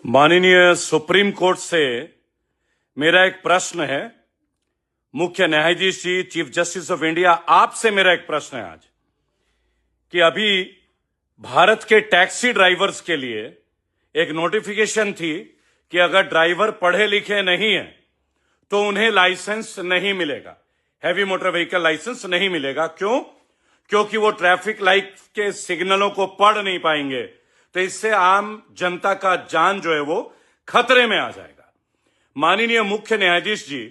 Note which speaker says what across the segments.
Speaker 1: माननीय supreme court से मेरा एक प्रश्न है। मुख्य न्यायाधीश जी, चीफ जस्टिस ऑफ इंडिया, आपसे मेरा एक प्रश्न है आज कि अभी भारत के टैक्सी ड्राइवर्स के लिए एक नोटिफिकेशन थी कि अगर ड्राइवर पढ़े लिखे नहीं है तो उन्हें लाइसेंस नहीं मिलेगा, हैवी मोटर व्हीकल लाइसेंस नहीं मिलेगा। क्यों? क्योंकि वो ट्रैफिक लाइट के सिग्नलों को पढ़ नहीं पाएंगे, तो इससे आम जनता का जान जो है वो खतरे में आ जाएगा। माननीय मुख्य न्यायाधीश जी,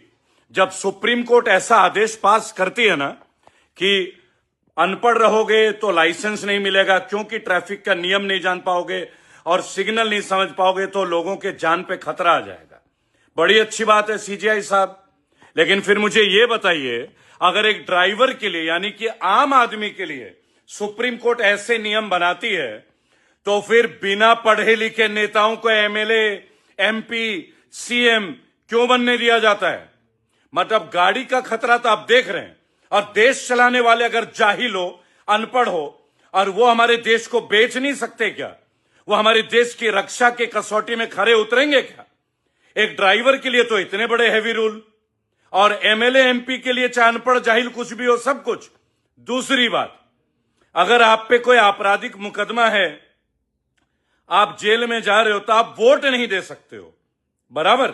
Speaker 1: जब सुप्रीम कोर्ट ऐसा आदेश पास करती है ना कि अनपढ़ रहोगे तो लाइसेंस नहीं मिलेगा क्योंकि ट्रैफिक का नियम नहीं जान पाओगे और सिग्नल नहीं समझ पाओगे तो लोगों के जान पे खतरा आ जाएगा, बड़ी अच्छी बात है सीजीआई साहब। लेकिन फिर मुझे ये बताइए, अगर एक ड्राइवर के लिए यानी कि आम आदमी के लिए सुप्रीम कोर्ट ऐसे नियम बनाती है तो फिर बिना पढ़े लिखे नेताओं को एमएलए, एमपी, सीएम क्यों बनने दिया जाता है? मतलब गाड़ी का खतरा तो आप देख रहे हैं, और देश चलाने वाले अगर जाहिल हो, अनपढ़ हो, और वो हमारे देश को बेच नहीं सकते क्या? वो हमारे देश की रक्षा के कसौटी में खरे उतरेंगे क्या? एक ड्राइवर के लिए तो इतने बड़े हैवी रूल, और एमएलए, एमपी के लिए चाहे अनपढ़ जाहिल कुछ भी हो, सब कुछ। दूसरी बात, अगर आप पे कोई आपराधिक मुकदमा है, आप जेल में जा रहे हो, तो आप वोट नहीं दे सकते हो, बराबर?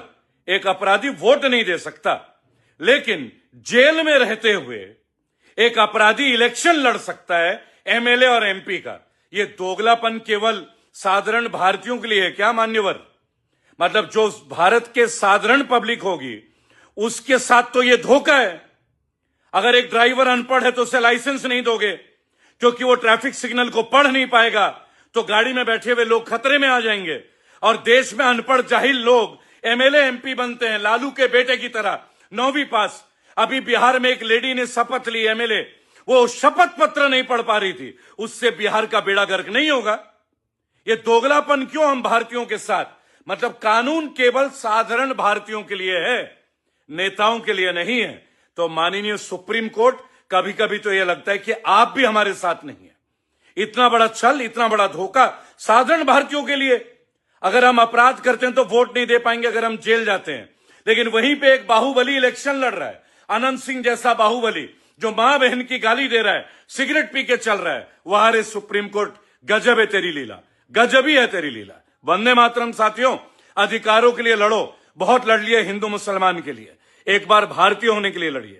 Speaker 1: एक अपराधी वोट नहीं दे सकता, लेकिन जेल में रहते हुए एक अपराधी इलेक्शन लड़ सकता है, एमएलए और एमपी का। ये दोगलापन केवल साधारण भारतीयों के लिए है क्या मान्यवर? मतलब जो भारत के साधारण पब्लिक होगी उसके साथ तो ये धोखा है। अगर एक ड्राइवर अनपढ़ है तो उसे लाइसेंस नहीं दोगे क्योंकि वो ट्रैफिक सिग्नल को पढ़ नहीं पाएगा, तो गाड़ी में बैठे हुए लोग खतरे में आ जाएंगे। और देश में अनपढ़ जाहिल लोग एमएलए, एमपी बनते हैं, लालू के बेटे की तरह, 9वीं पास। अभी बिहार में एक लेडी ने शपथ ली, एमएलए, वो शपथ पत्र नहीं पढ़ पा रही थी, उससे बिहार का बेड़ा गर्क नहीं होगा। ये दोगलापन क्यों हम भारतीयों के साथ? मतलब कानून केवल साधारण भारतीयों के लिए है, नेताओं के लिए नहीं है। तो माननीय सुप्रीम कोर्ट, कभी कभी तो यह लगता है कि आप भी हमारे साथ नहीं है। इतना बड़ा छल, इतना बड़ा धोखा साधारण भारतीयों के लिए। अगर हम अपराध करते हैं तो वोट नहीं दे पाएंगे अगर हम जेल जाते हैं, लेकिन वहीं पे एक बाहुबली इलेक्शन लड़ रहा है, अनंत सिंह जैसा बाहुबली, जो मां बहन की गाली दे रहा है, सिगरेट पी के चल रहा है। वहां रे सुप्रीम कोर्ट, गजब है तेरी लीला, गजब ही है तेरी लीला। वंदे मातरम साथियों, अधिकारों के लिए लड़ो, बहुत लड़ लिए हिंदू मुसलमान के लिए, एक बार भारतीय होने के लिए लड़िए।